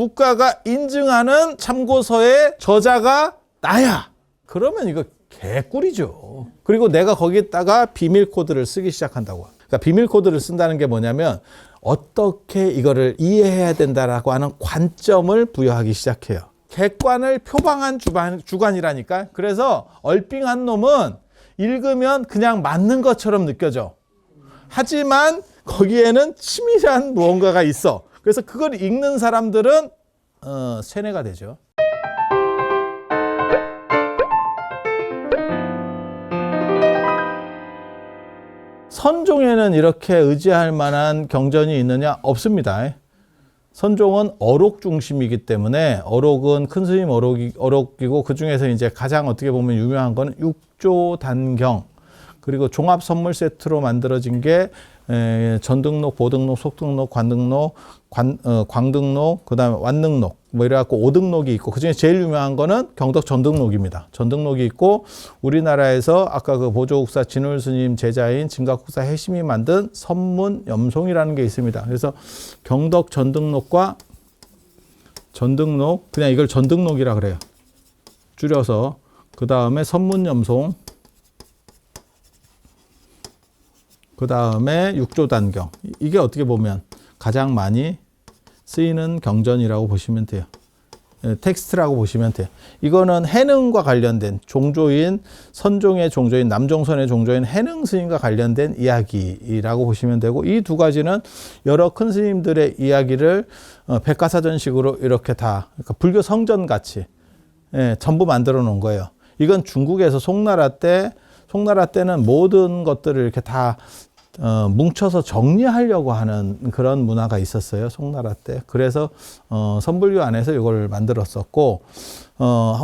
국가가 인증하는 참고서의 저자가 나야. 그러면 이거 개꿀이죠. 그리고 내가 거기에다가 비밀 코드를 쓰기 시작한다고. 그러니까 비밀 코드를 쓴다는 게 뭐냐면 어떻게 이거를 이해해야 된다라고 하는 관점을 부여하기 시작해요. 객관을 표방한 주관이라니까. 그래서 얼빙한 놈은 읽으면 그냥 맞는 것처럼 느껴져. 하지만 거기에는 치밀한 무언가가 있어. 그래서 그걸 읽는 사람들은 세뇌가 되죠. 선종에는 이렇게 의지할 만한 경전이 있느냐? 없습니다. 선종은 어록 중심이기 때문에 어록은 큰 스님 어록이고 그 중에서 이제 가장 어떻게 보면 유명한 거는 육조단경, 그리고 종합 선물 세트로 만들어진 게 전등록, 보등록, 속등록, 관등록, 광등록, 그다음에 완등록, 뭐 이래갖고 5등록이 있고, 그중에 제일 유명한 거는 경덕 전등록입니다. 전등록이 있고, 우리나라에서 아까 그 보조국사 진울 스님 제자인 진각국사 해심이 만든 선문염송이라는 게 있습니다. 그래서 경덕 전등록과 전등록, 그냥 이걸 전등록이라 그래요. 줄여서. 그 다음에 선문염송, 그 다음에 육조단경. 이게 어떻게 보면 가장 많이 쓰이는 경전이라고 보시면 돼요. 텍스트라고 보시면 돼요. 이거는 해능과 관련된 종조인, 선종의 종조인, 남종선의 종조인 해능 스님과 관련된 이야기라고 보시면 되고, 이 두 가지는 여러 큰 스님들의 이야기를 백과사전식으로 이렇게 다, 그러니까 불교 성전 같이 전부 만들어 놓은 거예요. 이건 중국에서 송나라 때는 모든 것들을 이렇게 다 뭉쳐서 정리하려고 하는 그런 문화가 있었어요. 송나라 때. 그래서 선불교 안에서 이걸 만들었었고,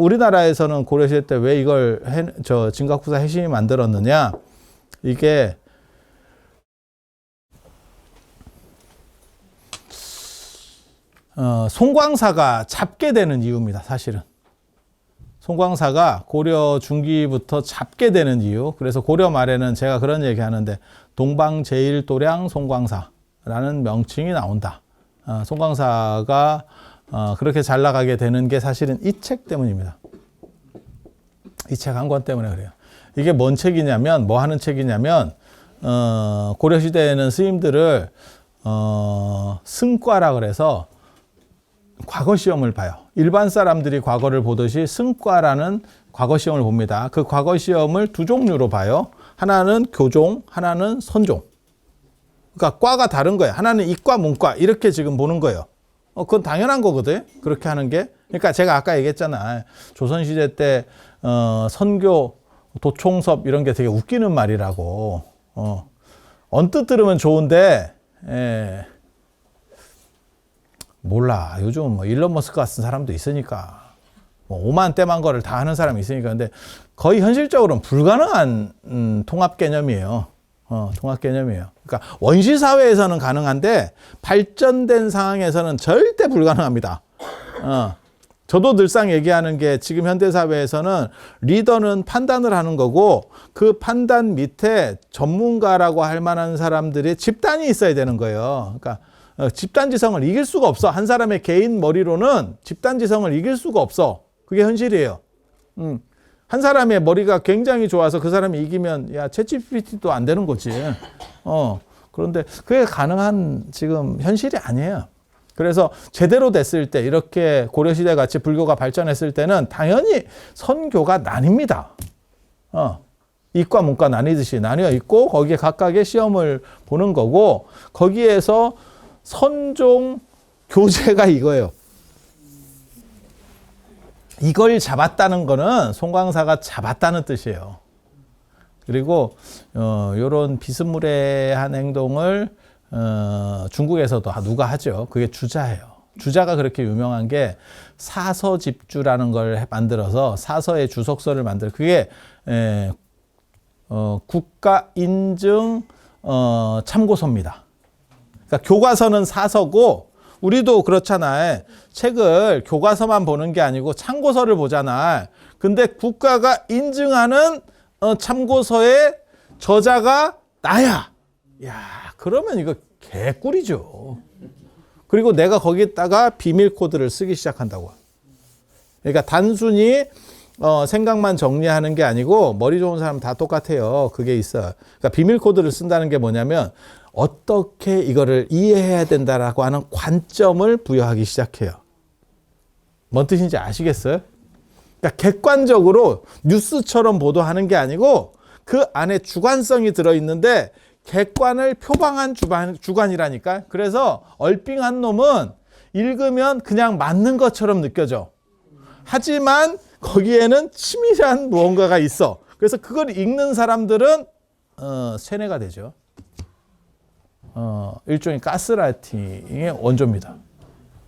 우리나라에서는 고려시대 때 왜 이걸 진각국사 해심이 만들었느냐? 이게 송광사가 잡게 되는 이유입니다. 사실은. 송광사가 고려 중기부터 잡게 되는 이유. 그래서 고려 말에는 제가 그런 얘기 하는데 동방제일도량 송광사라는 명칭이 나온다. 송광사가 그렇게 잘 나가게 되는 게 사실은 이 책 때문입니다. 이 책 한 권 때문에 그래요. 이게 뭔 책이냐면, 뭐 하는 책이냐면, 고려시대에는 스님들을 승과라 그래서 과거 시험을 봐요. 일반 사람들이 과거를 보듯이 승과라는 과거 시험을 봅니다. 그 과거 시험을 두 종류로 봐요. 하나는 교종, 하나는 선종. 그러니까 과가 다른 거예요. 하나는 이과, 문과 이렇게 지금 보는 거예요. 그건 당연한 거거든. 그렇게 하는 게. 그러니까 제가 아까 얘기했잖아. 조선시대 때 선교, 도총섭 이런 게 되게 웃기는 말이라고. 언뜻 들으면 좋은데 몰라. 요즘 뭐 일론 머스크 같은 사람도 있으니까, 뭐 5만 떼만 거를 다 하는 사람이 있으니까. 근데 거의 현실적으로는 불가능한 통합 개념이에요. 통합 개념이에요. 그러니까 원시 사회에서는 가능한데 발전된 상황에서는 절대 불가능합니다. 저도 늘상 얘기하는 게, 지금 현대 사회에서는 리더는 판단을 하는 거고, 그 판단 밑에 전문가라고 할 만한 사람들이 집단이 있어야 되는 거예요. 그러니까 집단지성을 이길 수가 없어. 한 사람의 개인 머리로는 집단지성을 이길 수가 없어. 그게 현실이에요. 한 사람의 머리가 굉장히 좋아서 그 사람이 이기면 야 챗GPT도 안 되는 거지. 그런데 그게 가능한 지금 현실이 아니에요. 그래서 제대로 됐을 때, 이렇게 고려시대 같이 불교가 발전했을 때는 당연히 선교가 나뉩니다. 이과 문과 나뉘듯이 나뉘어 있고, 거기에 각각의 시험을 보는 거고, 거기에서 선종 교재가 이거예요. 이걸 잡았다는 거는 송광사가 잡았다는 뜻이에요. 그리고 이런 비스무리한 행동을 중국에서도 누가 하죠. 그게 주자예요. 주자가 그렇게 유명한 게 사서집주라는 걸 만들어서 사서의 주석서를 그게 국가 인증 참고서입니다. 그러니까 교과서는 사서고, 우리도 그렇잖아요. 책을 교과서만 보는 게 아니고 참고서를 보잖아. 근데 국가가 인증하는 참고서의 저자가 나야. 야, 그러면 이거 개꿀이죠. 그리고 내가 거기에다가 비밀 코드를 쓰기 시작한다고. 그러니까 단순히 생각만 정리하는 게 아니고 머리 좋은 사람 다 똑같아요. 그게 있어요. 그러니까 비밀 코드를 쓴다는 게 뭐냐면 어떻게 이거를 이해해야 된다라고 하는 관점을 부여하기 시작해요. 뭔 뜻인지 아시겠어요? 그러니까 객관적으로 뉴스처럼 보도하는 게 아니고 그 안에 주관성이 들어있는데 객관을 표방한 주관이라니까. 그래서 얼빙한 놈은 읽으면 그냥 맞는 것처럼 느껴져. 하지만 거기에는 치밀한 무언가가 있어. 그래서 그걸 읽는 사람들은 세뇌가 되죠. 일종의 가스라이팅의 원조입니다.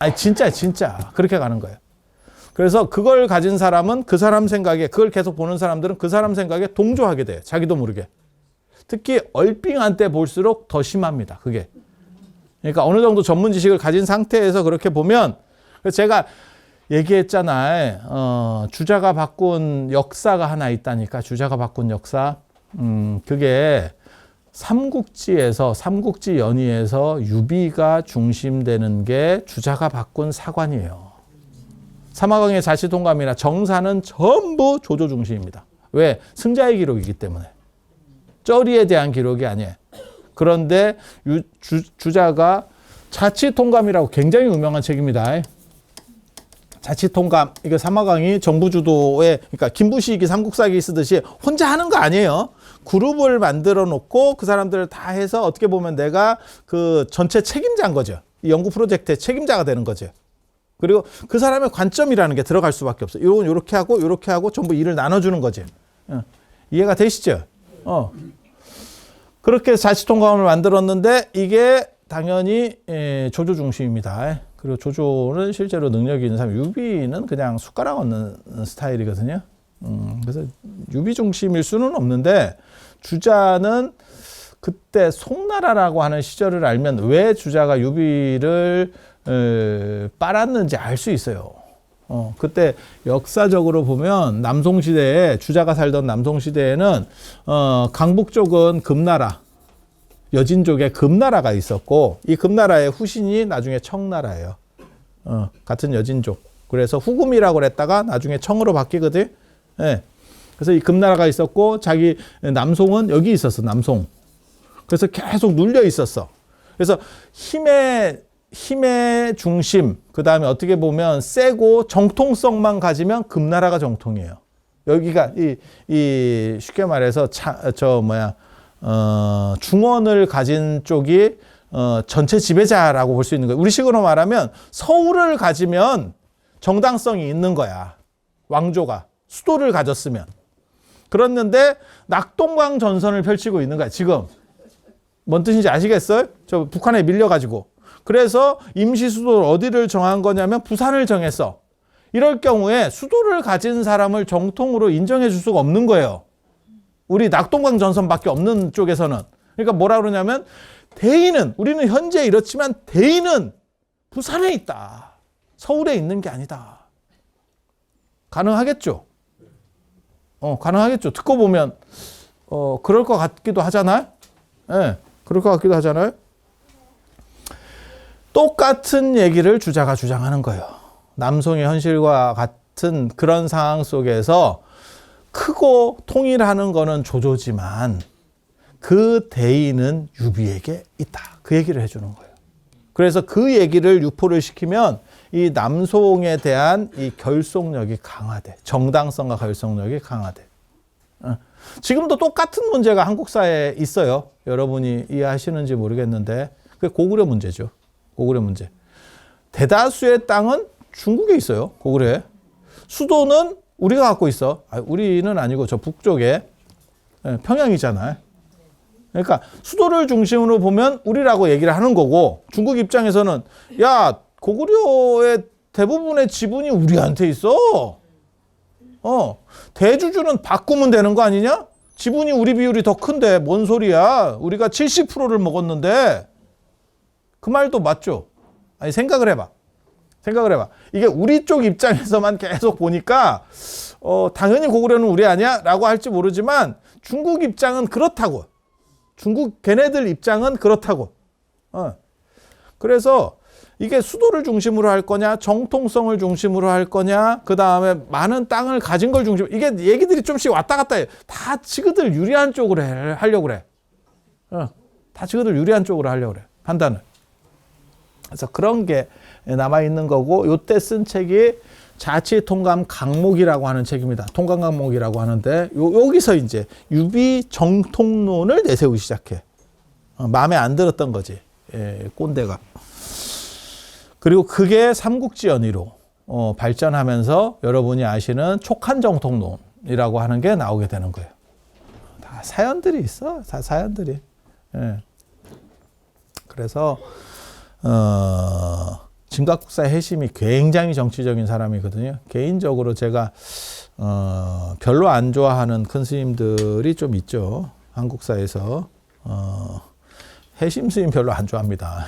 아니 진짜 그렇게 가는 거예요. 그래서 그걸 가진 사람은 그 사람 생각에, 그걸 계속 보는 사람들은 그 사람 생각에 동조하게 돼요. 자기도 모르게. 특히 얼빙한 때 볼수록 더 심합니다. 그게. 그러니까 어느 정도 전문 지식을 가진 상태에서 그렇게 보면, 그래서 제가 얘기했잖아요. 주자가 바꾼 역사가 하나 있다니까. 주자가 바꾼 역사. 그게 삼국지 연의에서 유비가 중심되는 게 주자가 바꾼 사관이에요. 사마강의 자치통감이나 정사는 전부 조조 중심입니다. 왜? 승자의 기록이기 때문에. 쩌리에 대한 기록이 아니에요. 그런데 주자가 자치통감이라고 굉장히 유명한 책입니다. 자치통감, 이거 사마강이 정부주도에, 그러니까 김부식이 삼국사기 쓰듯이 혼자 하는 거 아니에요. 그룹을 만들어 놓고 그 사람들을 다 해서 어떻게 보면 내가 그 전체 책임자인 거죠. 이 연구 프로젝트의 책임자가 되는 거죠. 그리고 그 사람의 관점이라는 게 들어갈 수밖에 없어요. 이건 이렇게 하고 전부 일을 나눠주는 거지. 이해가 되시죠? 그렇게 자치통감을 만들었는데 이게 당연히 조조 중심입니다. 그리고 조조는 실제로 능력이 있는 사람, 유비는 그냥 숟가락 얹는 스타일이거든요. 그래서 유비 중심일 수는 없는데 주자는 그때 송나라라고 하는 시절을 알면 왜 주자가 유비를 빨았는지 알 수 있어요. 그때 역사적으로 보면 남송시대에, 주자가 살던 남송시대에는 강북 쪽은 금나라, 여진족에 금나라가 있었고, 이 금나라의 후신이 나중에 청나라예요. 같은 여진족. 그래서 후금이라고 그랬다가 나중에 청으로 바뀌거든. 예. 그래서 이 금나라가 있었고, 자기 남송은 여기 있었어, 남송. 그래서 계속 눌려 있었어. 그래서 힘의 중심, 그 다음에 어떻게 보면 세고 정통성만 가지면 금나라가 정통이에요. 여기가 이 쉽게 말해서 중원을 가진 쪽이 전체 지배자라고 볼 수 있는 거예요. 우리식으로 말하면 서울을 가지면 정당성이 있는 거야. 왕조가 수도를 가졌으면. 그랬는데 낙동강 전선을 펼치고 있는 거야. 지금 뭔 뜻인지 아시겠어요? 저 북한에 밀려가지고. 그래서 임시 수도를 어디를 정한 거냐면 부산을 정했어. 이럴 경우에 수도를 가진 사람을 정통으로 인정해 줄 수가 없는 거예요. 우리 낙동강 전선밖에 없는 쪽에서는. 그러니까 뭐라 그러냐면 대의는, 우리는 현재 이렇지만 대의는 부산에 있다. 서울에 있는 게 아니다. 가능하겠죠? 가능하겠죠. 듣고 보면 그럴 것 같기도 하잖아요. 네, 그럴 것 같기도 하잖아요. 똑같은 얘기를 주자가 주장하는 거예요. 남송의 현실과 같은 그런 상황 속에서 크고 통일하는 거는 조조지만 그 대의는 유비에게 있다. 그 얘기를 해주는 거예요. 그래서 그 얘기를 유포를 시키면 이 남송에 대한 이 결속력이 강화돼. 정당성과 결속력이 강화돼. 지금도 똑같은 문제가 한국 사회에 있어요. 여러분이 이해하시는지 모르겠는데 그게 고구려 문제죠. 고구려 문제. 대다수의 땅은 중국에 있어요. 고구려에. 수도는 우리가 갖고 있어. 우리는 아니고 저 북쪽에 평양이잖아요. 그러니까 수도를 중심으로 보면 우리라고 얘기를 하는 거고, 중국 입장에서는 야, 고구려의 대부분의 지분이 우리한테 있어. 대주주는 바꾸면 되는 거 아니냐? 지분이 우리 비율이 더 큰데 뭔 소리야? 우리가 70%를 먹었는데. 그 말도 맞죠? 아니, 생각을 해봐. 이게 우리 쪽 입장에서만 계속 보니까 당연히 고구려는 우리 아니야? 라고 할지 모르지만 중국 입장은 그렇다고. 중국 걔네들 입장은 그렇다고. 그래서 이게 수도를 중심으로 할 거냐, 정통성을 중심으로 할 거냐, 그 다음에 많은 땅을 가진 걸 중심으로, 이게 얘기들이 좀씩 왔다 갔다 해. 다 지그들 유리한 쪽으로 하려고 그래. 다 지그들 유리한 쪽으로 하려고 그래. 판단을. 그래서 그런 게 남아있는 거고, 요때 쓴 책이 자치통감 강목이라고 하는 책입니다. 통감 강목이라고 하는데, 여기서 이제 유비 정통론을 내세우기 시작해. 마음에 안 들었던 거지. 꼰대가. 그리고 그게 삼국지 연의로 발전하면서 여러분이 아시는 촉한정통론이라고 하는 게 나오게 되는 거예요. 다 사연들이 있어. 다 사연들이. 그래서 진각국사 해심이 굉장히 정치적인 사람이거든요. 개인적으로 제가 별로 안 좋아하는 큰 스님들이 좀 있죠. 한국사에서. 해심 스님 별로 안 좋아합니다.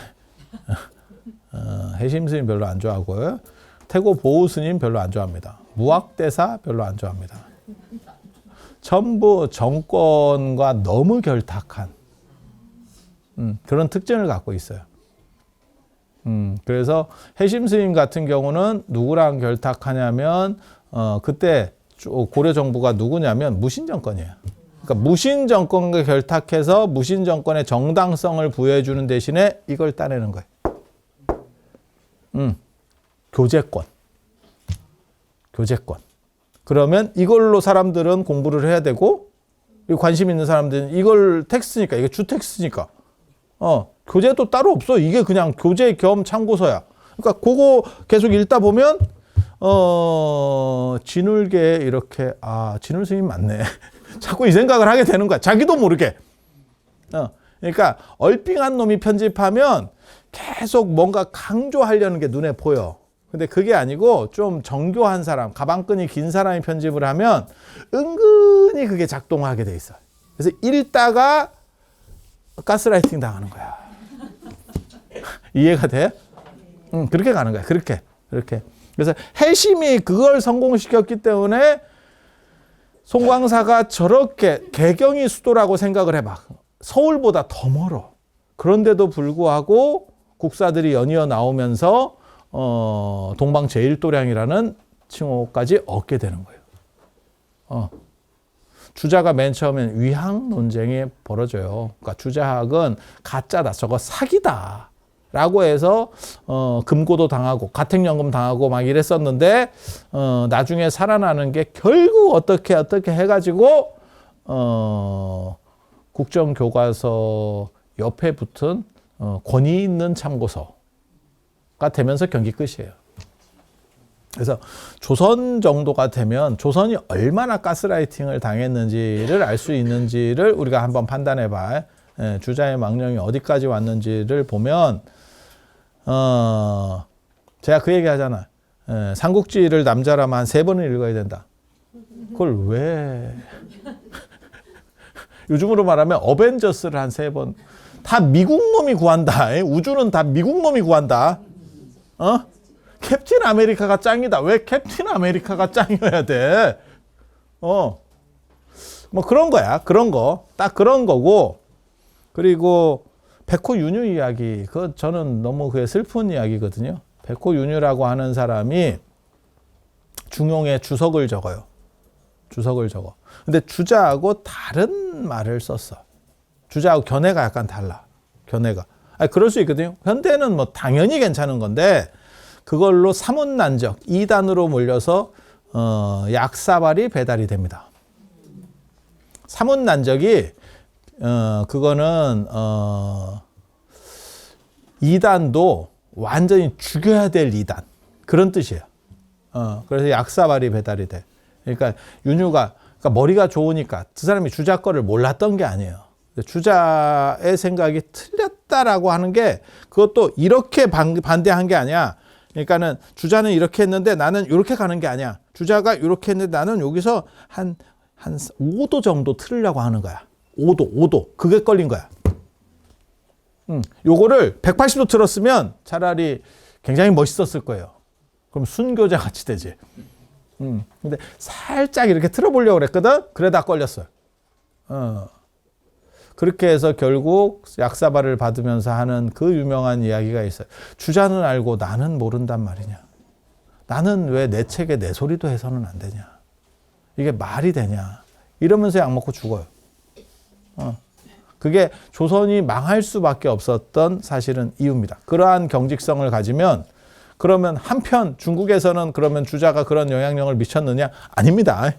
해심 스님 별로 안 좋아하고요. 태고 보우 스님 별로 안 좋아합니다. 무학대사 별로 안 좋아합니다. 전부 정권과 너무 결탁한 그런 특징을 갖고 있어요. 그래서 해심 스님 같은 경우는 누구랑 결탁하냐면 그때 고려 정부가 누구냐면 무신 정권이에요. 그러니까 무신 정권과 결탁해서 무신 정권의 정당성을 부여해주는 대신에 이걸 따내는 거예요. 교제권. 교제권. 그러면 이걸로 사람들은 공부를 해야 되고, 관심 있는 사람들은 이걸 텍스트니까, 이게 주 텍스트니까. 교재도 따로 없어. 이게 그냥 교재 겸 참고서야. 그러니까 그거 계속 읽다 보면, 진울계 이렇게, 진울 스님 맞네. 자꾸 이 생각을 하게 되는 거야. 자기도 모르게. 그러니까 얼삥한 놈이 편집하면 계속 뭔가 강조하려는 게 눈에 보여. 근데 그게 아니고 좀 정교한 사람, 가방끈이 긴 사람이 편집을 하면 은근히 그게 작동하게 돼 있어. 그래서 읽다가 가스라이팅 당하는 거야. 이해가 돼? 그렇게 가는 거야. 그렇게. 그래서 해심이 그걸 성공시켰기 때문에 송광사가 저렇게 개경이 수도라고 생각을 해봐. 서울보다 더 멀어. 그런데도 불구하고 국사들이 연이어 나오면서 동방 제1도량이라는 칭호까지 얻게 되는 거예요. 주자가 맨 처음엔 위학 논쟁이 벌어져요. 그러니까 주자학은 가짜다, 저거 사기다 라고 해서 금고도 당하고 가택연금 당하고 막 이랬었는데 나중에 살아나는 게 결국 어떻게 해가지고 국정교과서 옆에 붙은 권위 있는 참고서가 되면서 경기 끝이에요. 그래서 조선 정도가 되면 조선이 얼마나 가스라이팅을 당했는지를 알 수 있는지를 우리가 한번 판단해 봐. 주자의 망령이 어디까지 왔는지를 보면 제가 그 얘기 하잖아. 삼국지를 남자라면 한 3번을 읽어야 된다. 그걸 왜 요즘으로 말하면 어벤져스를 한 3번. 다 미국 놈이 구한다. 우주는 다 미국 놈이 구한다. 캡틴 아메리카가 짱이다. 왜 캡틴 아메리카가 짱이어야 돼? 뭐 그런 거야. 그런 거. 딱 그런 거고. 그리고 백호윤유 이야기. 그거 저는 너무 그게 슬픈 이야기거든요. 백호윤유라고 하는 사람이 중용에 주석을 적어요. 주석을 적어. 근데 주자하고 다른 말을 썼어. 주자하고 견해가 약간 달라. 견해가. 그럴 수 있거든요. 현대는 뭐 당연히 괜찮은 건데 그걸로 사문난적 2단으로 몰려서 약사발이 배달이 됩니다. 사문난적이 그거는 2단도 완전히 죽여야 될 2단 그런 뜻이에요. 그래서 약사발이 배달이 돼. 그러니까 윤유가 그러니까 머리가 좋으니까 그 사람이 주자 거를 몰랐던 게 아니에요. 주자의 생각이 틀렸다라고 하는 게 그것도 이렇게 반대한 게 아니야. 그러니까는 주자는 이렇게 했는데 나는 이렇게 가는 게 아니야. 주자가 이렇게 했는데 나는 여기서 한 5도 정도 틀으려고 하는 거야. 5도. 그게 걸린 거야. 요거를 180도 틀었으면 차라리 굉장히 멋있었을 거예요. 그럼 순교자 같이 되지. 근데 살짝 이렇게 틀어보려고 그랬거든? 그러다 걸렸어요. 그렇게 해서 결국 약사발을 받으면서 하는 그 유명한 이야기가 있어요. 주자는 알고 나는 모른단 말이냐. 나는 왜 내 책에 내 소리도 해서는 안 되냐. 이게 말이 되냐. 이러면서 약 먹고 죽어요. 그게 조선이 망할 수밖에 없었던 사실은 이유입니다. 그러한 경직성을 가지면 그러면 한편 중국에서는 그러면 주자가 그런 영향력을 미쳤느냐? 아닙니다.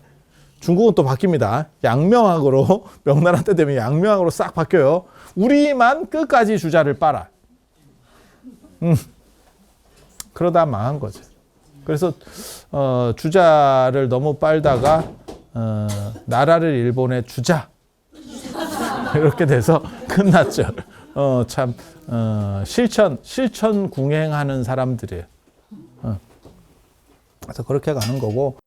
중국은 또 바뀝니다. 양명학으로 명나라 때 되면 양명학으로 싹 바뀌어요. 우리만 끝까지 주자를 빨아. 그러다 망한 거죠. 그래서 주자를 너무 빨다가 나라를 일본에 주자 이렇게 돼서 끝났죠. 참 실천궁행하는 사람들이에요. 그래서 그렇게 가는 거고.